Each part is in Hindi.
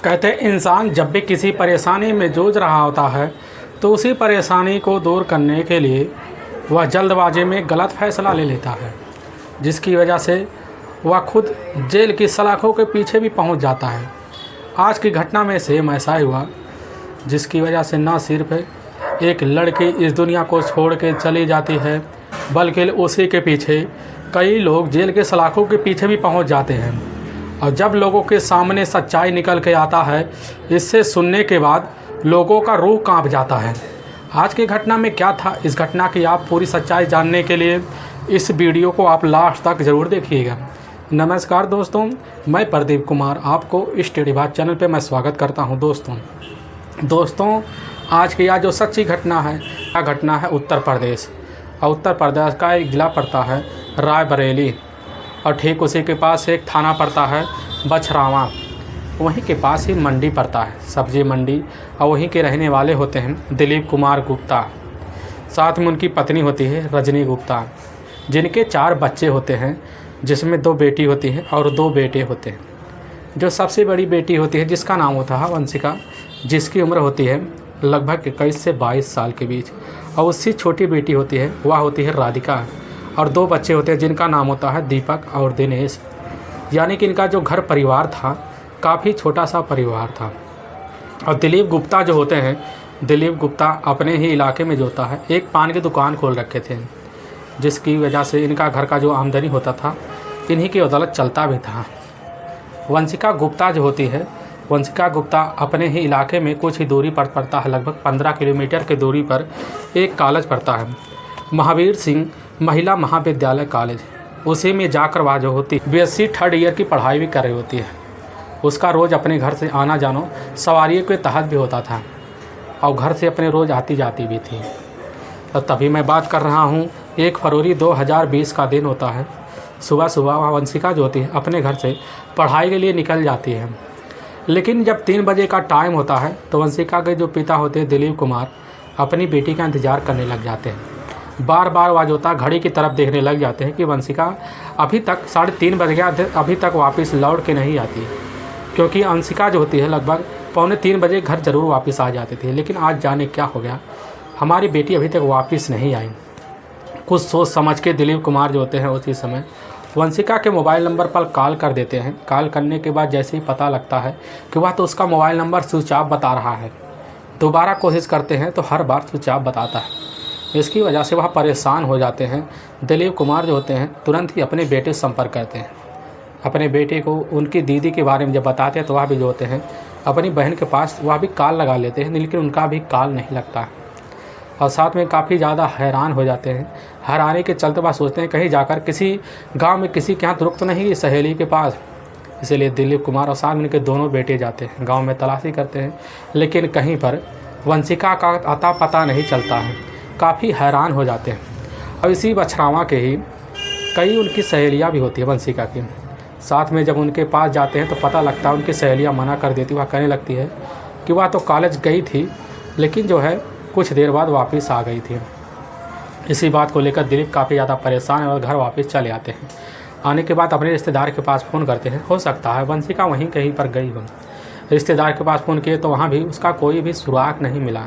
कहते हैं इंसान जब भी किसी परेशानी में जूझ रहा होता है तो उसी परेशानी को दूर करने के लिए वह जल्दबाजी में गलत फैसला ले लेता है, जिसकी वजह से वह खुद जेल की सलाखों के पीछे भी पहुंच जाता है। आज की घटना में सेम ऐसा ही हुआ, जिसकी वजह से न सिर्फ एक लड़की इस दुनिया को छोड़ के चली जाती है, बल्कि उसी के पीछे कई लोग जेल के सलाखों के पीछे भी पहुंच जाते हैं। और जब लोगों के सामने सच्चाई निकल के आता है, इससे सुनने के बाद लोगों का रूह कांप जाता है। आज की घटना में क्या था, इस घटना की आप पूरी सच्चाई जानने के लिए इस वीडियो को आप लास्ट तक ज़रूर देखिएगा। नमस्कार दोस्तों, मैं प्रदीप कुमार आपको इस स्टडी बात चैनल पे मैं स्वागत करता हूं। दोस्तों आज की यह जो सच्ची घटना है, यह घटना है उत्तर प्रदेश। और उत्तर प्रदेश का एक ज़िला पड़ता है रायबरेली, और ठीक उसी के पास एक थाना पड़ता है बछरावा। वहीं के पास ही मंडी पड़ता है, सब्जी मंडी। और वहीं के रहने वाले होते हैं दिलीप कुमार गुप्ता। साथ में उनकी पत्नी होती है रजनी गुप्ता, जिनके 4 बच्चे होते हैं, जिसमें 2 बेटी होती हैं और 2 बेटे होते हैं। जो सबसे बड़ी बेटी होती है जिसका नाम होता है वंशिका, जिसकी उम्र होती है लगभग 21 से 22 साल के बीच। और उससे छोटी बेटी होती है, वह होती है राधिका। और 2 बच्चे होते हैं जिनका नाम होता है दीपक और दिनेश। यानी कि इनका जो घर परिवार था काफ़ी छोटा सा परिवार था। और दिलीप गुप्ता जो होते हैं, दिलीप गुप्ता अपने ही इलाके में जो होता है एक पान की दुकान खोल रखे थे, जिसकी वजह से इनका घर का जो आमदनी होता था इन्हीं की बदौलत चलता भी था। वंशिका गुप्ता जो होती है, वंशिका गुप्ता अपने ही इलाके में कुछ ही दूरी पर पड़ता है, लगभग 15 किलोमीटर की दूरी पर एक कॉलेज पड़ता है, महावीर सिंह महिला महाविद्यालय कॉलेज। उसी में जाकर वह जो होती BSc 3rd ईयर की पढ़ाई भी कर रही होती है। उसका रोज़ अपने घर से आना जाना सवारियों के तहत भी होता था, और घर से अपने रोज़ आती जाती भी थी। तो तभी मैं बात कर रहा हूँ 1 फरवरी 2020 का दिन होता है। सुबह सुबह वह वंशिका जो होती है अपने घर से पढ़ाई के लिए निकल जाती है। लेकिन जब 3 बजे का टाइम होता है तो वंशिका के जो पिता होते हैं दिलीप कुमार अपनी बेटी का इंतज़ार करने लग जाते हैं। बार बार वह जो होता है घड़ी की तरफ देखने लग जाते हैं कि वंशिका अभी तक 3:30 बज गया, अभी तक वापस लौट के नहीं आती। क्योंकि वंशिका जो होती है लगभग 2:45 बजे घर ज़रूर वापस आ जाती थी, लेकिन आज जाने क्या हो गया, हमारी बेटी अभी तक वापस नहीं आई। कुछ सोच समझ के दिलीप कुमार जो होते हैं उसी समय वंशिका के मोबाइल नंबर पर कॉल कर देते हैं। कॉल करने के बाद जैसे ही पता लगता है कि वह तो उसका मोबाइल नंबर स्विच ऑफ बता रहा है, दोबारा कोशिश करते हैं तो हर बार स्विच ऑफ बताता है। इसकी वजह से वह परेशान हो जाते हैं। दिलीप कुमार जो होते हैं तुरंत ही अपने बेटे से संपर्क करते हैं। अपने बेटे को उनकी दीदी के बारे में जब बताते हैं तो वह भी जो होते हैं अपनी बहन के पास वह भी कॉल लगा लेते हैं, लेकिन उनका भी कॉल नहीं लगता। और साथ में काफ़ी ज़्यादा हैरान हो जाते हैं। हैरानी के चलते वह सोचते हैं कहीं जाकर किसी गांव में किसी के यहाँ रुक तो नहीं गई सहेली के पास। इसलिए दिलीप कुमार और साथ में उनके दोनों बेटे जाते हैं, गांव में तलाशी करते हैं, लेकिन कहीं पर वंशिका का अता पता नहीं चलता है। काफ़ी हैरान हो जाते हैं। और इसी बछरावा के ही कई उनकी सहेलियाँ भी होती है वंशिका की। साथ में जब उनके पास जाते हैं तो पता लगता है उनकी सहेलियाँ मना कर देती। वह कहने लगती है कि वह तो कॉलेज गई थी, लेकिन जो है कुछ देर बाद वापस आ गई थी। इसी बात को लेकर दिलीप काफ़ी ज़्यादा परेशान है और घर वापस चले आते हैं। आने के बाद अपने रिश्तेदार के पास फ़ोन करते हैं, हो सकता है वंशिका वहीं कहीं पर गई हो। रिश्तेदार के पास फ़ोन किए तो वहाँ भी उसका कोई भी सुराग नहीं मिला।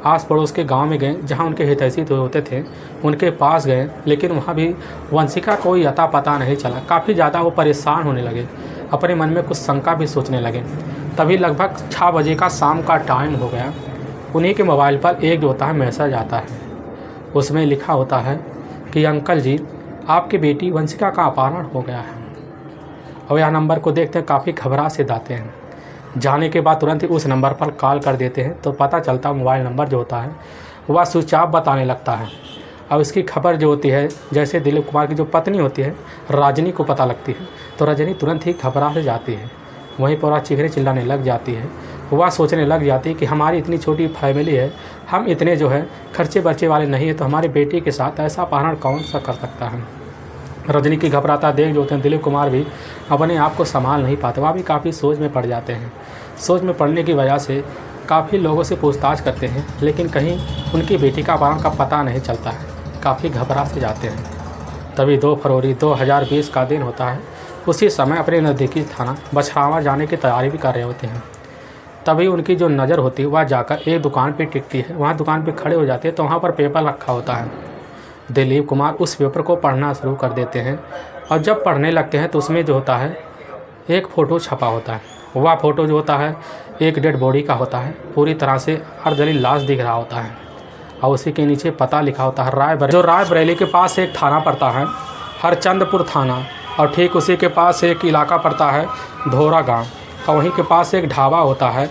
आस पड़ोस के गांव में गए, जहां उनके हितैषी होते थे उनके पास गए, लेकिन वहां भी वंशिका कोई अता पता नहीं चला। काफ़ी ज़्यादा वो परेशान होने लगे, अपने मन में कुछ शंका भी सोचने लगे। तभी लगभग 6 बजे का शाम का टाइम हो गया। उन्हीं के मोबाइल पर एक जो होता है मैसेज आता है। उसमें लिखा होता है कि अंकल जी, आपकी बेटी वंशिका का अपहरण हो गया है। और यह नंबर को देखते हैं काफ़ी घबरा से जाते हैं। जाने के बाद तुरंत ही उस नंबर पर कॉल कर देते हैं तो पता चलता मोबाइल नंबर जो होता है वह स्विच ऑफ बताने लगता है। अब इसकी खबर जो होती है जैसे दिलीप कुमार की जो पत्नी होती है रजनी को पता लगती है, तो रजनी तुरंत ही घबरा से जाती है। वहीं पर वह चीखने चिल्लाने लग जाती है। वह सोचने लग जाती है कि हमारी इतनी छोटी फैमिली है, हम इतने जो है खर्चे बर्चे वाले नहीं है, तो हमारी बेटी के साथ ऐसा अपहरण कौन सा कर सकता है। रजनी की घबराता देख जो होते हैं दिलीप कुमार भी अपने आप को संभाल नहीं पाते। वह भी काफ़ी सोच में पड़ जाते हैं। सोच में पड़ने की वजह से काफ़ी लोगों से पूछताछ करते हैं, लेकिन कहीं उनकी बेटी का अपहरण का पता नहीं चलता है। काफ़ी घबरा से जाते हैं। तभी 2 फरवरी 2020 का दिन होता है। उसी समय अपने नज़दीकी थाना बछरावा जाने की तैयारी भी कर रहे होते हैं। तभी उनकी जो नज़र होती है वह जाकर एक दुकान पे टिकती है। वहाँ दुकान पे खड़े हो जाते हैं तो वहाँ पर पेपर रखा होता है। दिलीप कुमार उस पेपर को पढ़ना शुरू कर देते हैं और जब पढ़ने लगते हैं तो उसमें जो होता है एक फ़ोटो छपा होता है। वह फ़ोटो जो होता है एक डेड बॉडी का होता है, पूरी तरह से अर्धजली लाश दिख रहा होता है और उसी के नीचे पता लिखा होता है रायबरेली के पास एक थाना पड़ता है, हरचंदपुर थाना, और ठीक उसी के पास एक इलाका पड़ता है धोरा गांव, और वहीं के पास एक ढाबा होता है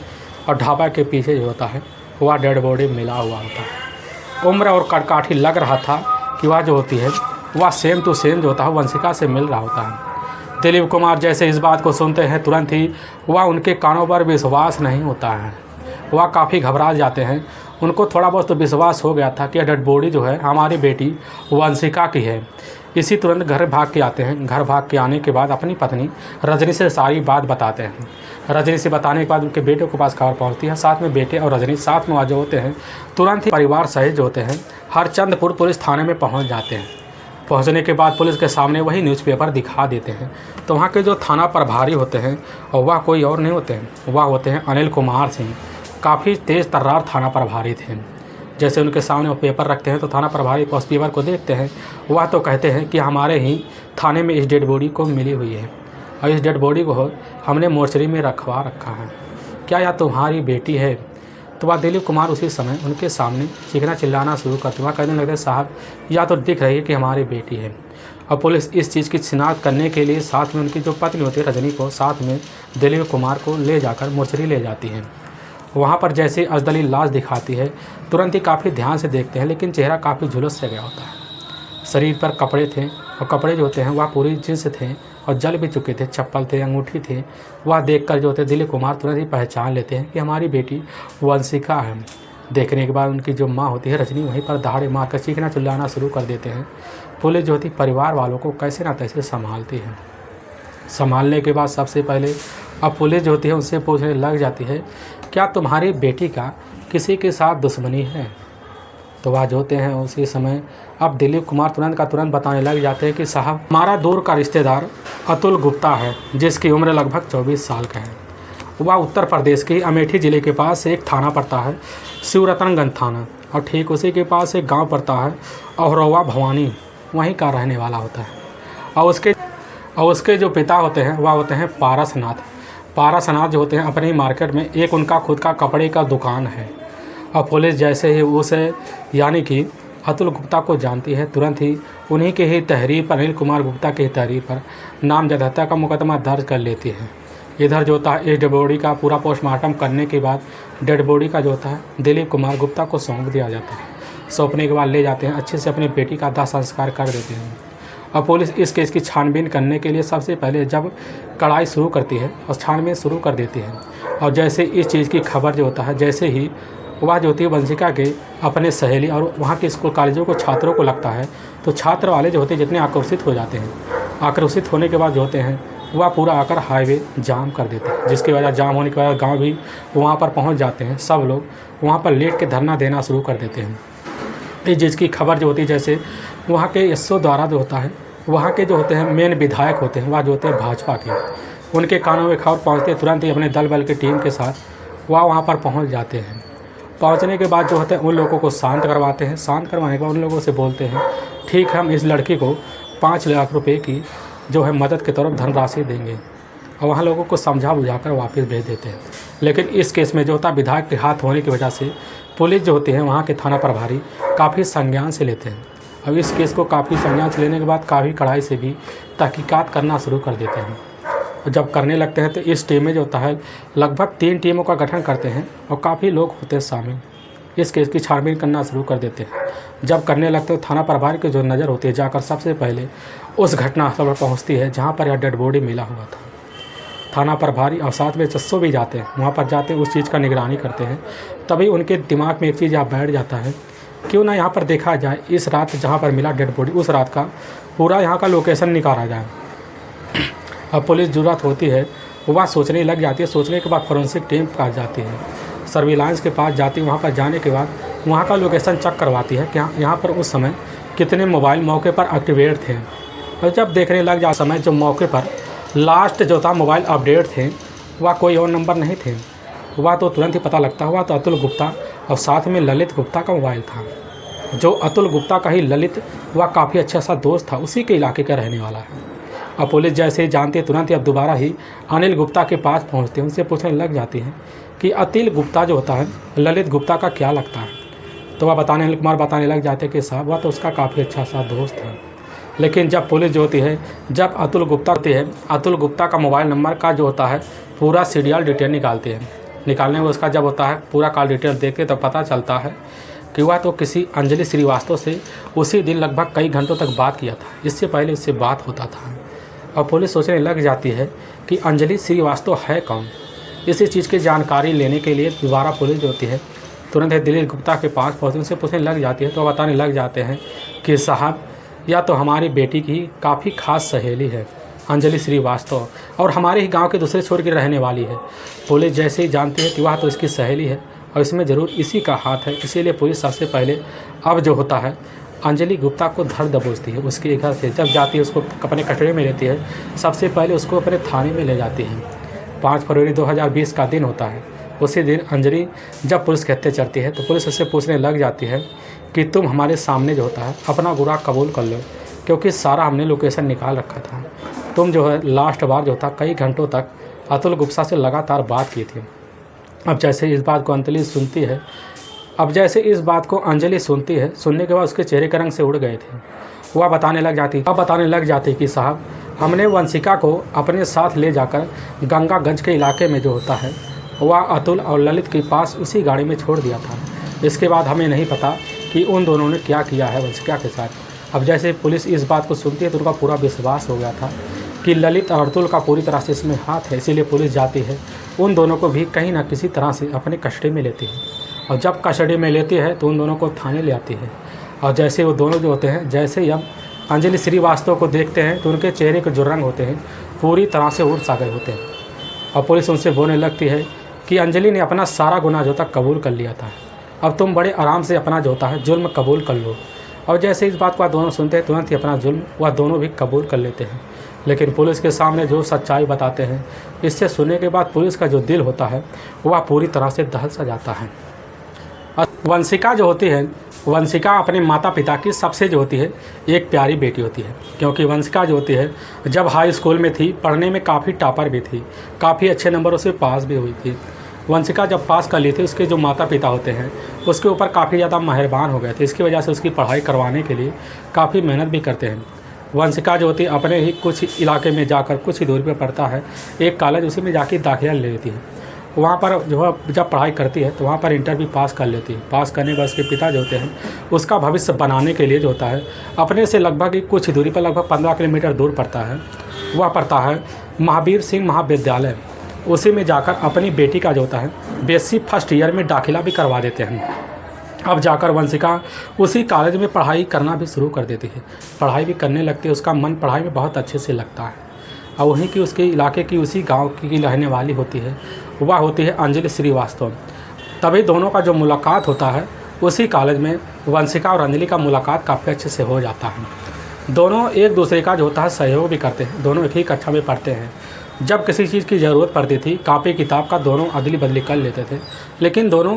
और ढाबा के पीछे जो होता है वह डेड बॉडी मिला हुआ होता है। उम्र और कड़काठी लग रहा था कि वह जो होती है वह सेम टू सेम जो होता है वंशिका से मिल रहा होता है। दिलीप कुमार जैसे इस बात को सुनते हैं तुरंत ही वह उनके कानों पर विश्वास नहीं होता है। वह काफ़ी घबरा जाते हैं। उनको थोड़ा बहुत तो विश्वास हो गया था कि डेड बॉडी जो है हमारी बेटी वंशिका की है। इसी तुरंत घर भाग के आते हैं। घर भाग के आने के बाद अपनी पत्नी रजनी से सारी बात बताते हैं। रजनी से बताने के बाद उनके बेटे के पास खबर पहुंचती है। साथ में बेटे और रजनी साथ में जो होते हैं तुरंत ही परिवार सहित जो होते हैं हरचंदपुर पुलिस थाने में पहुंच जाते हैं। पहुंचने के बाद पुलिस के सामने वही न्यूज़पेपर दिखा देते हैं। तो वहाँ के जो थाना प्रभारी होते हैं और वह कोई और नहीं होते हैं, वह होते हैं अनिल कुमार सिंह। काफ़ी तेज़ तर्रार थाना प्रभारी थे। जैसे उनके सामने वो पेपर रखते हैं तो थाना प्रभारी उस पेपर को देखते हैं। वह तो कहते हैं कि हमारे ही थाने में इस डेड बॉडी को मिली हुई है और इस डेड बॉडी को हमने मोर्चरी में रखवा रखा है, क्या यह तुम्हारी बेटी है? तो वह दिलीप कुमार उसी समय उनके सामने चीखना चिल्लाना शुरू करते। वह कहने लगते साहब या तो दिख रही है कि हमारी बेटी है। और पुलिस इस चीज़ की शिनाख्त करने के लिए साथ में उनकी जो पत्नी होती है रजनी को साथ में दिलीप कुमार को ले जाकर मोर्चरी ले जाती है। वहाँ पर जैसे अजदली लाश दिखाती है तुरंत ही काफ़ी ध्यान से देखते हैं, लेकिन चेहरा काफ़ी झुलस से गया होता है। शरीर पर कपड़े थे और कपड़े जो होते हैं वह पूरी जींस थे और जल भी चुके थे, चप्पल थे, अंगूठी थे। वह देखकर जो होते दिलीप कुमार तुरंत ही पहचान लेते हैं कि हमारी बेटी वंशिका है। देखने के बाद उनकी जो माँ होती है रजनी वहीं पर दहाड़े मारकर चीखना चिल्लाना शुरू कर देते हैं। पुलिस जो होती परिवार वालों को कैसे ना कैसे संभालती है। संभालने के बाद सबसे पहले अब पुलिस जो होती है उनसे पूछने लग जाती है क्या तुम्हारी बेटी का किसी के साथ दुश्मनी है? तो वह जो होते हैं उसी समय अब दिलीप कुमार तुरंत का तुरंत बताने लग जाते हैं कि साहब हमारा दूर का रिश्तेदार अतुल गुप्ता है जिसकी उम्र लगभग 24 साल का है। वह उत्तर प्रदेश के अमेठी ज़िले के पास एक थाना पड़ता है शिवरतनगंज थाना, और ठीक उसी के पास एक गांव पड़ता है अहरोवा भवानी, वहीं का रहने वाला होता है। और उसके जो पिता होते हैं वह होते हैं पारसनाथ जो होते हैं अपनी मार्केट में एक उनका खुद का कपड़े का दुकान है। और पुलिस जैसे ही उसे यानी कि अतुल गुप्ता को जानती है तुरंत ही उन्हीं के ही तहरीर पर अनिल कुमार गुप्ता की तहरीर पर नामजद हत्या का मुकदमा दर्ज कर लेती है। इधर जो होता है इस डेड बॉडी का पूरा पोस्टमार्टम करने के बाद डेड बॉडी का जो होता है दिलीप कुमार गुप्ता को सौंप दिया जाता है। सौंपने के बाद ले जाते हैं अच्छे से अपनी बेटी का दाह संस्कार कर देते हैं। और पुलिस इस केस की छानबीन करने के लिए सबसे पहले जब कड़ाई शुरू करती है और छानबीन शुरू कर देती है। और जैसे इस चीज़ की खबर जो होता है जैसे ही वह जो होती है वंशिका के अपने सहेली और वहाँ के स्कूल कॉलेजों को छात्रों को लगता है तो छात्र वाले जो होते हैं जितने आकर्षित हो जाते हैं, आकर्षित होने के बाद जो होते हैं वह पूरा आकर हाईवे जाम कर देते हैं, जिसकी वजह जाम होने के बाद गांव भी वहाँ पर पहुँच जाते हैं। सब लोग वहाँ पर लेट के धरना देना शुरू कर देते हैं। इस चीज़ की खबर जो होती है जैसे वहाँ के एसओ द्वारा जो होता है वहाँ के जो होते हैं मेन विधायक होते हैं वह जो होते हैं भाजपा के, उनके कानों में खबर पहुँचते तुरंत ही अपने दल बल की टीम के साथ वह वहाँ पर पहुँच जाते हैं। पहुँचने के बाद जो होते हैं उन लोगों को शांत करवाते हैं। शांत करवाने के बाद उन लोगों से बोलते हैं ठीक है हम इस लड़की को 5 लाख रुपए की जो है मदद के तरफ धनराशि देंगे, और वहाँ लोगों को समझा बुझाकर वापस भेज देते हैं। लेकिन इस केस में जो होता है विधायक के हाथ होने की वजह से पुलिस जो होती है वहाँ के थाना प्रभारी काफ़ी संज्ञान से लेते हैं। अब इस केस को काफ़ी संज्ञान से लेने के बाद काफ़ी कड़ाई से भी तहकीकात करना शुरू कर देते हैं। और जब करने लगते हैं तो इस टीम में जो होता है लगभग 3 टीमों का गठन करते हैं और काफ़ी लोग होते हैं शामिल। इस केस की छानबीन करना शुरू कर देते हैं। जब करने लगते हैं थाना प्रभारी की जो नज़र होती है जाकर सबसे पहले उस घटनास्थल पर पहुँचती है जहाँ पर यह डेड बॉडी मिला हुआ था। थाना प्रभारी और साथ में चस्सो भी जाते हैं, वहाँ पर जाते उस चीज़ का निगरानी करते हैं। तभी उनके दिमाग में एक चीज़ यहाँ बैठ जाता है क्यों ना यहाँ पर देखा जाए इस रात जहाँ पर मिला डेड बॉडी उस रात का पूरा यहाँ का लोकेशन निकाला जाए। अब पुलिस ज़रूरत होती है वह सोचने लग जाती है। सोचने के बाद फोरेंसिक टीम पास जाती है, सर्विलांस के पास जाती है। वहाँ पर जाने के बाद वहाँ का लोकेशन चेक करवाती है कि यहाँ पर उस समय कितने मोबाइल मौके पर एक्टिवेट थे। और जब देखने लग जा समय जो मौके पर लास्ट जो था मोबाइल अपडेट थे वह कोई और नंबर नहीं थे, वह तो तुरंत ही पता लगता हुआ तो अतुल गुप्ता और साथ में ललित गुप्ता का मोबाइल था। जो अतुल गुप्ता का ही ललित वह काफ़ी अच्छा सा दोस्त था, उसी के इलाके का रहने वाला है। अब पुलिस जैसे ही जानती है तुरंत ही अब दोबारा ही अनिल गुप्ता के पास पहुंचते हैं, उनसे पूछने लग जाती है कि अतिल गुप्ता जो होता है ललित गुप्ता का क्या लगता है। तो वह अनिल कुमार बताने लग जाते हैं कि साहब वह तो उसका काफ़ी अच्छा सा दोस्त है। लेकिन जब पुलिस जो होती है, जब अतुल गुप्ता होती है, अतुल गुप्ता का मोबाइल नंबर का जो होता है पूरा सीरियल डिटेल निकालते हैं। निकालने में उसका जब होता है पूरा कॉल डिटेल देखते तो पता चलता है कि वह तो किसी अंजलि श्रीवास्तव से उसी दिन लगभग कई घंटों तक बात किया था, इससे पहले उससे बात होता था। और पुलिस सोचने लग जाती है कि अंजलि श्रीवास्तव है कौन। इसी चीज़ की जानकारी लेने के लिए दोबारा पुलिस जो होती है तुरंत ही दिलीप गुप्ता के पास पहुँचते उनसे पूछने लग जाती है। तो बताने लग जाते हैं कि साहब या तो हमारी बेटी की काफ़ी खास सहेली है अंजलि श्रीवास्तव, और हमारे ही गांव के दूसरे छोर की रहने वाली है। पुलिस जैसे ही जानती है कि वह तो इसकी सहेली है और इसमें ज़रूर इसी का हाथ है, इसीलिए पुलिस सबसे पहले अब जो होता है अंजलि गुप्ता को धर दबोचती है। उसके घर से जब जाती है उसको अपने कटरे में लेती है, सबसे पहले उसको अपने थाने में ले जाती है। 5 फरवरी 2020 का दिन होता है। उसी दिन अंजलि जब पुलिस के हत्या चढ़ती है तो पुलिस उससे पूछने लग जाती है कि तुम हमारे सामने जो होता है अपना गुनाह कबूल कर लो, क्योंकि सारा हमने लोकेशन निकाल रखा था। तुम जो है लास्ट बार जो था कई घंटों तक अतुल गुप्ता से लगातार बात की थी। अब जैसे इस बात को अंजलि सुनती है, सुनने के बाद उसके चेहरे के रंग से उड़ गए थे। वह बताने लग जाती कि साहब हमने वंशिका को अपने साथ ले जाकर गंगागंज के इलाके में जो होता है वह अतुल और ललित के पास उसी गाड़ी में छोड़ दिया था। इसके बाद हमें नहीं पता कि उन दोनों ने क्या किया है वंशिका के साथ। अब जैसे पुलिस इस बात को सुनती है तो उनका पूरा विश्वास हो गया था कि ललित और अतुल का पूरी तरह से इसमें हाथ है, इसीलिए पुलिस जाती है उन दोनों को भी कहीं ना किसी तरह से अपने कस्टडी में लेती है। और जब कस्टडी में लेती है तो उन दोनों को थाने ले आती है। और जैसे वो दोनों जो होते हैं, जैसे ही अब अंजलि श्रीवास्तव को देखते हैं तो उनके चेहरे के जो रंग होते हैं पूरी तरह से उड़ सा गए होते हैं। और पुलिस उनसे बोलने लगती है कि अंजलि ने अपना सारा गुनाह जो था कबूल कर लिया था, अब तुम बड़े आराम से अपना जो होता है जुल्म कबूल कर लो। और जैसे इस बात को दोनों सुनते हैं तुरंत ही अपना जुल्म वह दोनों भी कबूल कर लेते हैं। लेकिन पुलिस के सामने जो सच्चाई बताते हैं, इससे सुनने के बाद पुलिस का जो दिल होता है वह पूरी तरह से दहल सा जाता है। वंशिका जो होती है, वंशिका अपने माता पिता की सबसे जो होती है एक प्यारी बेटी होती है, क्योंकि वंशिका जो होती है जब हाई स्कूल में थी पढ़ने में काफ़ी टॉपर भी थी, काफ़ी अच्छे नंबरों से पास भी हुई थी। वंशिका जब पास कर ली थी उसके जो माता पिता होते हैं उसके ऊपर काफ़ी ज़्यादा मेहरबान हो गए थे, इसकी वजह से उसकी पढ़ाई करवाने के लिए काफ़ी मेहनत भी करते हैं। वंशिका जो होती है अपने ही कुछ इलाके में जाकर कुछ ही दूरी पर पढ़ता है एक कॉलेज, उसी में जाके दाखिला ले लेती है। वहाँ पर जो है जब पढ़ाई करती है तो वहाँ पर इंटरव्यू पास कर लेती है। पास करने के बाद उसके पिता जो होते हैं उसका भविष्य बनाने के लिए जो होता है अपने से लगभग कुछ दूरी पर लगभग 15 किलोमीटर दूर पड़ता है, वह पड़ता है महावीर सिंह महाविद्यालय। उसी में जाकर अपनी बेटी का जो होता है BSc फर्स्ट ईयर में दाखिला भी करवा देते हैं। अब जाकर वंशिका उसी कॉलेज में पढ़ाई करना भी शुरू कर देती है, पढ़ाई भी करने लगती है, उसका मन पढ़ाई में बहुत अच्छे से लगता है। और वहीं की उसके इलाके की उसी गांव की रहने वाली होती है, वह होती है अंजलि श्रीवास्तव। तभी दोनों का जो मुलाकात होता है उसी कॉलेज में वंशिका और अंजलि का मुलाकात काफ़ी अच्छे से हो जाता है। दोनों एक दूसरे का जो होता है सहयोग भी करते हैं, दोनों एक ही कक्षा में पढ़ते हैं। जब किसी चीज़ की ज़रूरत पड़ती थी कापी किताब का दोनों अदली बदली कर लेते थे, लेकिन दोनों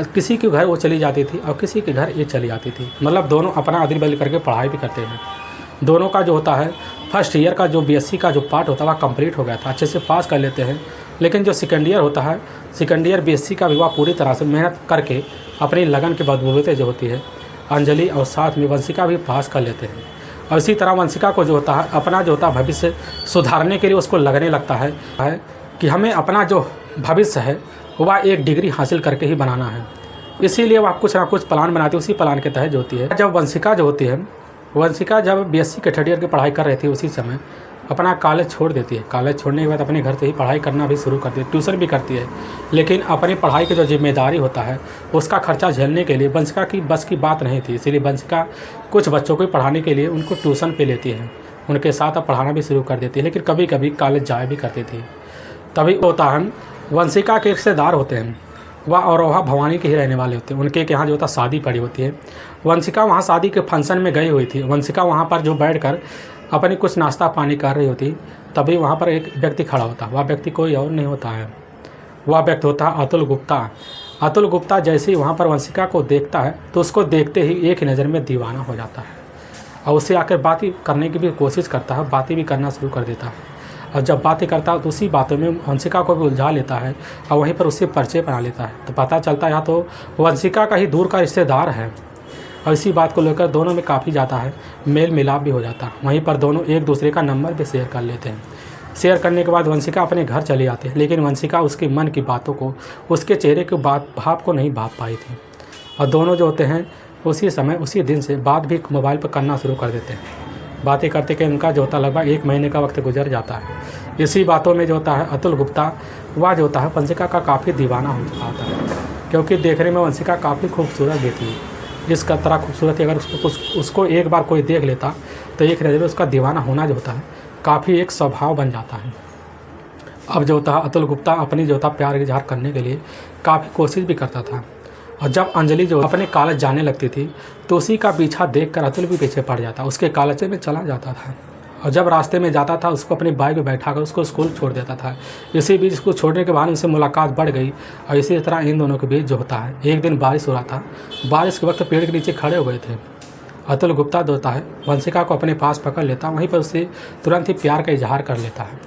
किसी के घर वो चली जाती थी और किसी के घर ये चली जाती थी, मतलब दोनों अपना अदली बदली करके पढ़ाई भी करते हैं। दोनों का जो होता है फर्स्ट ईयर का जो BSc का जो पार्ट होता है वह कंप्लीट हो गया था, अच्छे से पास कर लेते हैं। लेकिन जो सेकेंड ईयर होता है, सेकेंड ईयर BSc का भी वह पूरी तरह से मेहनत करके अपनी लगन के बदबूते जो होती है अंजलि और साथ में वंशिका भी पास कर लेते हैं। और इसी तरह वंशिका को जो होता है अपना जो होता है भविष्य सुधारने के लिए उसको लगने लगता है कि हमें अपना जो भविष्य है वह एक डिग्री हासिल करके ही बनाना है। इसीलिए वह कुछ ना कुछ प्लान बनाती है, उसी प्लान के तहत जो होती है। जब वंशिका जो होती है, वंशिका जब BSc के थर्ड ईयर की पढ़ाई कर रही थी उसी समय अपना कॉलेज छोड़ देती है। कॉलेज छोड़ने के बाद अपने घर से ही पढ़ाई करना भी शुरू करती है, ट्यूशन भी करती है। लेकिन अपनी पढ़ाई की जो जिम्मेदारी होता है उसका खर्चा झेलने के लिए वंशिका की बस की बात नहीं थी, इसीलिए वंशिका कुछ बच्चों को पढ़ाने के लिए उनको ट्यूशन पे लेती है, उनके साथ अब पढ़ाना भी शुरू कर देती है। लेकिन कभी कभी कॉलेज जाया भी करती थी। तभी होता है वंशिका के रिश्तेदार होते हैं वह और वह भवानी के ही रहने वाले होते हैं, उनके यहाँ जो होता शादी पड़ी होती है। वंशिका वहाँ शादी के फंक्शन में गई हुई थी। वंशिका वहाँ पर जो बैठकर अपनी कुछ नाश्ता पानी कर रही होती, तभी वहाँ पर एक व्यक्ति खड़ा होता। वह व्यक्ति कोई और नहीं होता है, वह व्यक्ति होता है अतुल गुप्ता। अतुल गुप्ता जैसे ही वहाँ पर वंशिका को देखता है तो उसको देखते ही एक ही नज़र में दीवाना हो जाता है और उससे आकर बातें करने की भी कोशिश करता है, बातें भी करना शुरू कर देता है। और जब बातें करता है तो उसी बातों में वंशिका को भी उलझा लेता है और वहीं पर उससे परिचय बना लेता है। तो पता चलता है या तो वंशिका का ही दूर का रिश्तेदार है और इसी बात को लेकर दोनों में काफ़ी ज़्यादा है मेल मिलाप भी हो जाता है। वहीं पर दोनों एक दूसरे का नंबर भी शेयर कर लेते हैं। शेयर करने के बाद वंशिका अपने घर चली आती है, लेकिन वंशिका उसके मन की बातों को, उसके चेहरे के भाव को नहीं भाप पाई थी और दोनों जो होते हैं उसी समय उसी दिन से बात भी मोबाइल पर करना शुरू कर देते हैं। बातें करते कि उनका जो होता लगभग 1 महीने का वक्त गुजर जाता है। इसी बातों में जो होता है अतुल गुप्ता वह जो होता है वंशिका का काफ़ी दीवाना हो चुका होता है, क्योंकि देखने में वंशिका काफ़ी खूबसूरत भी थी। जिस तरह खूबसूरत अगर उसको एक बार कोई देख लेता तो एक नज़र में उसका दीवाना होना जो होता है काफ़ी एक स्वभाव बन जाता है। अब जो होता है अतुल गुप्ता अपनी जो होता प्यार इजहार करने के लिए काफ़ी कोशिश भी करता था और जब अंजलि जो अपने कॉलेज जाने लगती थी तो उसी का पीछा देखकर अतुल भी पीछे पड़ जाता, उसके कॉलेज में चला जाता था और जब रास्ते में जाता था उसको अपनी बाइक में बैठाकर उसको स्कूल छोड़ देता था। इसी बीच उसको छोड़ने के बाद उनसे मुलाकात बढ़ गई और इसी तरह इन दोनों के बीच जो होता है एक दिन बारिश हो रहा था। बारिश के वक्त पेड़ के नीचे खड़े हुए थे। अतुल गुप्ता जो होता है वंशिका को अपने पास पकड़ लेता, वहीं पर उससे तुरंत ही प्यार का इजहार कर लेता है।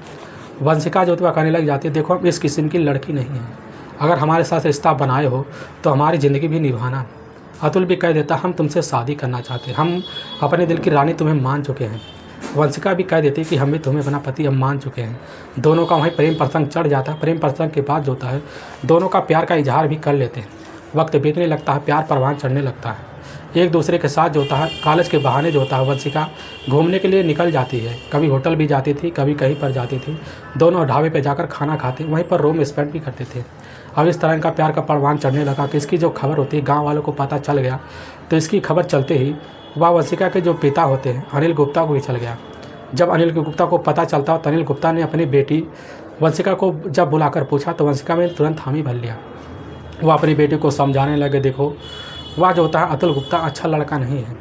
वंशिका जो होता कहने लग जाती है, देखो हम इस किस्म की लड़की नहीं है, अगर हमारे साथ रिश्ता बनाए हो तो हमारी ज़िंदगी भी निभाना। अतुल भी कह देता हम तुमसे शादी करना चाहते हैं, हम अपने दिल की रानी तुम्हें मान चुके हैं। वंशिका भी कह देती कि हम भी तुम्हें अपना पति हम मान चुके हैं। दोनों का वहीं प्रेम प्रसंग चढ़ जाता है। प्रेम प्रसंग के बाद जो होता है दोनों का प्यार का इजहार भी कर लेते हैं। वक्त बीतने लगता है, प्यार परवान चढ़ने लगता है। एक दूसरे के साथ जो होता है कॉलेज के बहाने जो होता है वंशिका घूमने के लिए निकल जाती है। कभी होटल भी जाती थी, कभी कहीं पर जाती थी। दोनों ढाबे पर जाकर खाना खाते, वहीं पर रूम स्पेंड भी करते थे। अब इस तरह का प्यार का परवान चढ़ने लगा कि इसकी जो खबर होती है गांव वालों को पता चल गया, तो इसकी खबर चलते ही वह वंशिका के जो पिता होते हैं अनिल गुप्ता को भी चल गया। जब अनिल गुप्ता को पता चलता तो अनिल गुप्ता ने अपनी बेटी वंशिका को जब बुलाकर पूछा तो वंशिका में तुरंत हामी भर लिया। वह अपनी बेटी को समझाने लगे, देखो वह जो होता है अतुल गुप्ता अच्छा लड़का नहीं है,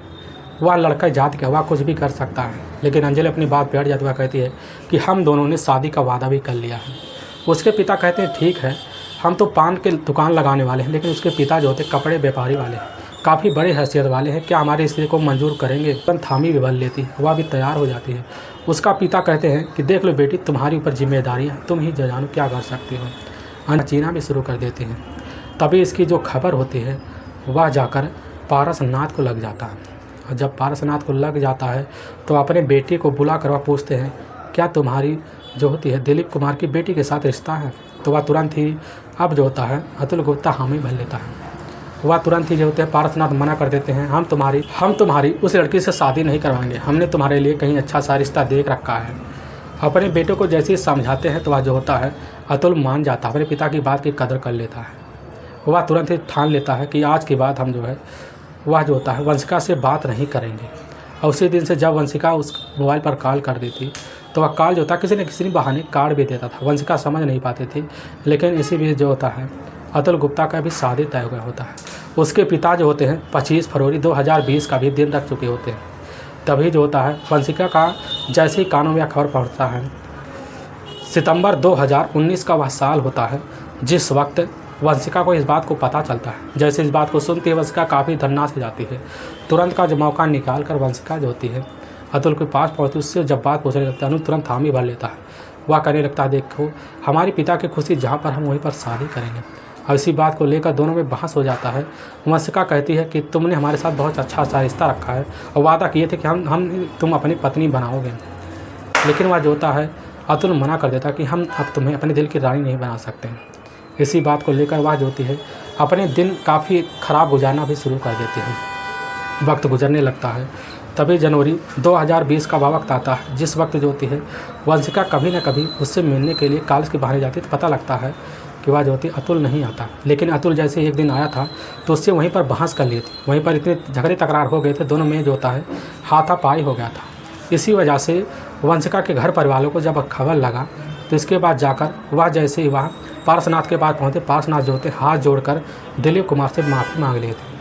वह लड़का जात का, वह कुछ भी कर सकता है। लेकिन अंजलि अपनी बात पे अड़ जाती, वह कहती है कि हम दोनों ने शादी का वादा भी कर लिया है। उसके पिता कहते हैं ठीक है, हम तो पान के दुकान लगाने वाले हैं, लेकिन उसके पिता जो होते कपड़े व्यापारी वाले हैं, काफ़ी बड़े हैसियत वाले हैं, क्या हमारे स्त्री को मंजूर करेंगे? तुरंत थामी भी भर लेती, वह भी तैयार हो जाती है। उसका पिता कहते हैं कि देख लो बेटी, तुम्हारी ऊपर जिम्मेदारी है, तुम ही जानो क्या कर सकती हो। जीना भी शुरू कर देते हैं। तभी इसकी जो खबर होती है वह जाकर पारसनाथ को लग जाता है और जब पारसनाथ को लग जाता है तो अपने बेटी को बुला कर वह पूछते हैं क्या तुम्हारी जो होती है दिलीप कुमार की बेटी के साथ रिश्ता है? तो वह तुरंत ही अब जो होता है अतुल गुप्ता हामी भर लेता है। वह तुरंत ही जो होते हैं पारसनाथ मना कर देते हैं, हम तुम्हारी उस लड़की से शादी नहीं करवाएंगे, हमने तुम्हारे लिए कहीं अच्छा सा रिश्ता देख रखा है। अपने बेटे को जैसे ही समझाते हैं तो वह जो होता है अतुल मान जाता है, अपने पिता की बात की कदर कर लेता है। वह तुरंत ही ठान लेता है कि आज के बाद हम जो है वह जो होता है वंशिका से बात नहीं करेंगे। और उसी दिन से जब वंशिका उस मोबाइल पर कॉल कर देती तो वह कॉल जो होता किसी न किसी बहाने काट भी देता था। वंशिका समझ नहीं पाती थी, लेकिन इसी बीच जो होता है अतुल गुप्ता का भी शादी तय हो गया होता है। उसके पिता जो होते हैं 25 फरवरी 2020 का भी दिन रख चुके होते हैं। तभी जो होता है वंशिका का जैसे ही कानों में यह खबर पहुँचता है, सितंबर 2019 का वह साल होता है जिस वक्त वंशिका को इस बात को पता चलता है। जैसे इस बात को सुनती है वंशिका काफ़ी धन्ना से जाती है। तुरंत का जो मौका निकाल कर वंशिका जो होती है अतुल के पास पहुँचती, उससे जब बात पूछने लगता है अनु तुरंत हामी भर लेता है। वह कहने लगता है देखो हमारे पिता की खुशी जहाँ पर हम वहीं पर शादी करेंगे। और इसी बात को लेकर दोनों में बहस हो जाता है। वंशिका कहती है कि तुमने हमारे साथ बहुत अच्छा सा रिश्ता रखा है और वादा किए थे कि तुम अपनी पत्नी बनाओगे, लेकिन वह जो होता है अतुल मना कर देता कि हम अब तुम्हें अपने दिल की रानी नहीं बना सकते। इसी बात को लेकर वह जो होती है अपने दिन काफ़ी ख़राब गुजारना भी शुरू कर देती है। वक्त गुजरने लगता है, तभी जनवरी 2020 का वह वक्त आता है जिस वक्त जो होती है वंशिका कभी न कभी उससे मिलने के लिए कॉलेज के बाहर जाती है। तो पता लगता है कि वह जो होती अतुल नहीं आता, लेकिन अतुल जैसे एक दिन आया था तो उससे वहीं पर बहस कर ली थी। वहीं पर इतने झगड़े तकरार हो गए थे, दोनों में जो होता है हाथापाई हो गया था। इसी वजह से वंशिका के घर परिवारों को जब खबर लगा तो इसके बाद जाकर वह जैसे ही वह पारसनाथ के पास पहुँचे, पारसनाथ जो होते हाथ जोड़कर दिलीप कुमार से माफ़ी मांग लिए थे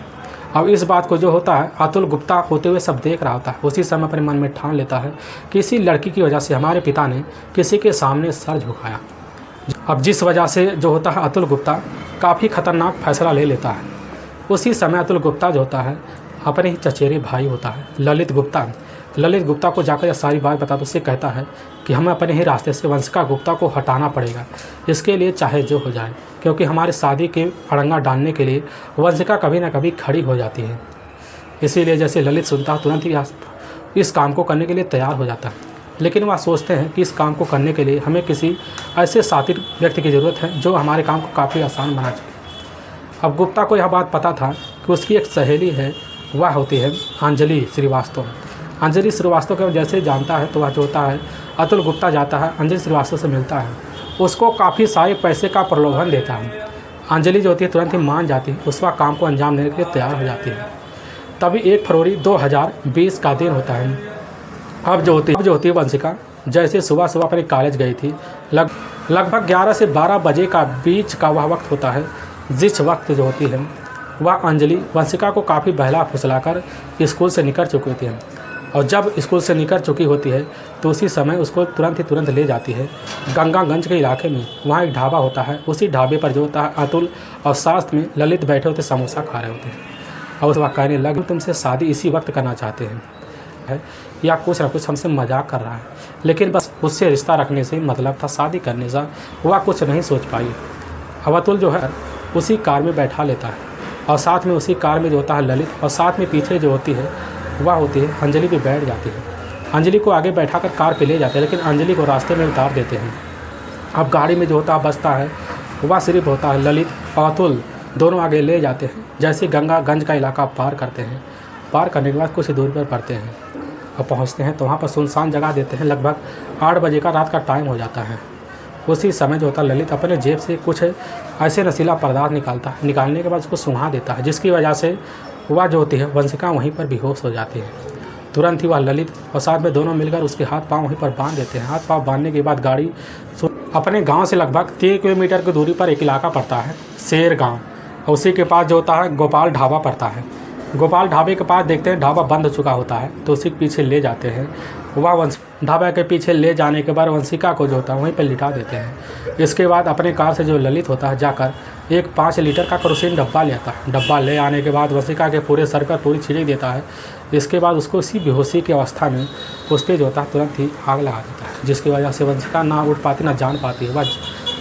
अब इस बात को जो होता है अतुल गुप्ता होते हुए सब देख रहा होता है। उसी समय अपने मन में ठान लेता है कि इसी लड़की की वजह से हमारे पिता ने किसी के सामने सर झुकाया। अब जिस वजह से जो होता है अतुल गुप्ता काफ़ी खतरनाक फैसला ले लेता है। उसी समय अतुल गुप्ता जो होता है अपने ही चचेरे भाई होता है ललित गुप्ता को जाकर यह सारी बात बता, तो उससे कहता है कि हमें अपने ही रास्ते से वंशिका गुप्ता को हटाना पड़ेगा, इसके लिए चाहे जो हो जाए, क्योंकि हमारे शादी के अड़ंगा डालने के लिए वंशिका कभी ना कभी खड़ी हो जाती है। इसीलिए जैसे ललित सुनता तुरंत ही इस काम को करने के लिए तैयार हो जाता है। लेकिन वह सोचते हैं कि इस काम को करने के लिए हमें किसी ऐसे सातिर व्यक्ति की ज़रूरत है जो हमारे काम को काफ़ी आसान बना सके। अब गुप्ता को यह बात पता था कि उसकी एक सहेली है, वह होती है अंजलि श्रीवास्तव। अंजलि श्रीवास्तव को जैसे जानता है तो वह जो होता है अतुल गुप्ता जाता है, अंजलि श्रीवास्तव से मिलता है, उसको काफ़ी सारे पैसे का प्रलोभन देता है। अंजलि जो होती है तुरंत ही मान जाती है, उस वक्त काम को अंजाम देने के लिए तैयार हो जाती है। तभी 1 फरवरी 2020 का दिन होता है। अब जो होती है वंशिका जैसे सुबह अपने कॉलेज गई थी, लगभग 11 से 12 बजे का बीच का वह वक्त होता है, जिस वक्त जो होती है वह अंजलि वंशिका को काफ़ी बहला फुसला कर स्कूल से निकल चुकी होती है। और जब स्कूल से निकल चुकी होती है तो उसी समय उसको तुरंत ले जाती है गंगागंज के इलाके में। वहाँ एक ढाबा होता है, उसी ढाबे पर जो होता है अतुल और साथ में ललित बैठे होते समोसा खा रहे होते हैं। और वह कहने लगे तुमसे शादी इसी वक्त करना चाहते हैं या कुछ ना कुछ हमसे मजाक कर रहा है। लेकिन बस उससे रिश्ता रखने से मतलब था, शादी करने से वह कुछ नहीं सोच पाई। अब अतुल जो है उसी कार में बैठा लेता है और साथ में उसी कार में जो होता है ललित, और साथ में पीछे जो होती है वह होती है अंजलि भी बैठ जाती है। अंजलि को आगे बैठाकर कार पे ले जाते हैं, लेकिन अंजलि को रास्ते में उतार देते हैं। अब गाड़ी में जो होता बचता है वह सिर्फ होता है ललित और अतुल, दोनों आगे ले जाते हैं। जैसे गंगागंज का इलाका पार करते हैं, पार करने के बाद कुछ दूर पर पड़ते हैं और पहुंचते हैं तो वहाँ पर सुनसान जगह देते हैं। लगभग 8 बजे का रात का टाइम हो जाता है। उसी समय जो होता है ललित अपने जेब से कुछ ऐसे नशीला पदार्थ निकालने के बाद उसको सुंघा देता है, जिसकी वजह से वह जो होती है वंशिका वहीं पर बेहोश हो जाती है। तुरंत ही वह ललित और साथ में दोनों मिलकर उसके हाथ पांव वहीं पर बांध देते हैं। हाथ पांव बांधने के बाद गाड़ी अपने गांव से लगभग 3 किलोमीटर की दूरी पर एक इलाका पड़ता है शेर गांव, और उसी के पास जो होता है गोपाल ढाबा पड़ता है। गोपाल ढाबे के पास देखते हैं ढाबा बंद हो चुका होता है, तो उसी के पीछे ले जाते हैं। वह ढाबा के पीछे ले जाने के बाद वंशिका को जो होता है वहीं पर लिटा देते हैं। इसके बाद अपने कार से जो ललित होता है जाकर एक 5 लीटर का केरोसिन डब्बा ले आता है। डब्बा ले आने के बाद वंशिका के पूरे सर पर पूरी छिड़क देता है। इसके बाद उसको इसी बेहोशी की अवस्था में उस पर जो होता है तुरंत ही आग लगा देता है, जिसकी वजह से वंशिका ना उठ पाती ना जान पाती है, वह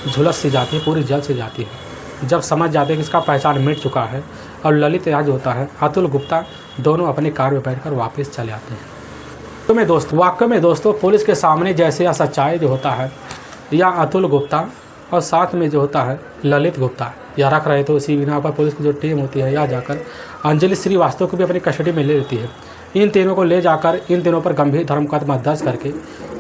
झुलस सी जाती है, पूरी जल से जाती है। जब समझ जाते हैं कि इसका पहचान मिट चुका है और ललित आज होता है अतुल गुप्ता, दोनों अपनी कार में बैठकर वापस चले आते हैं। तो वाकई में दोस्तों पुलिस के सामने जैसे यह सच्चाई जो होता है या अतुल गुप्ता और साथ में जो होता है ललित गुप्ता या रख रहे, तो इसी बिना पर पुलिस की जो टीम होती है या जाकर अंजलि श्रीवास्तव को भी अपनी कस्टडी में ले लेती है। इन तीनों को ले जाकर इन तीनों पर गंभीर धर्म मुकदमा दर्ज करके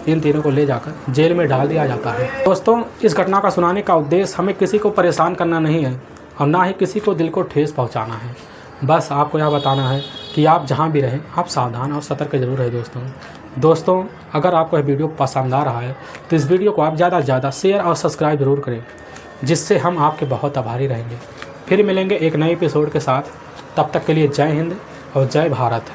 इन तीनों को ले जाकर जेल में डाल दिया जाता है। दोस्तों इस घटना का सुनाने का उद्देश्य हमें किसी को परेशान करना नहीं है और ना ही किसी को दिल को ठेस पहुँचाना है। बस आपको यह बताना है कि आप जहाँ भी रहें आप सावधान और सतर्क जरूर रहें। दोस्तों अगर आपको यह वीडियो पसंद आ रहा है तो इस वीडियो को आप ज़्यादा से ज़्यादा शेयर और सब्सक्राइब जरूर करें, जिससे हम आपके बहुत आभारी रहेंगे। फिर मिलेंगे एक नए एपिसोड के साथ, तब तक के लिए जय हिंद और जय भारत।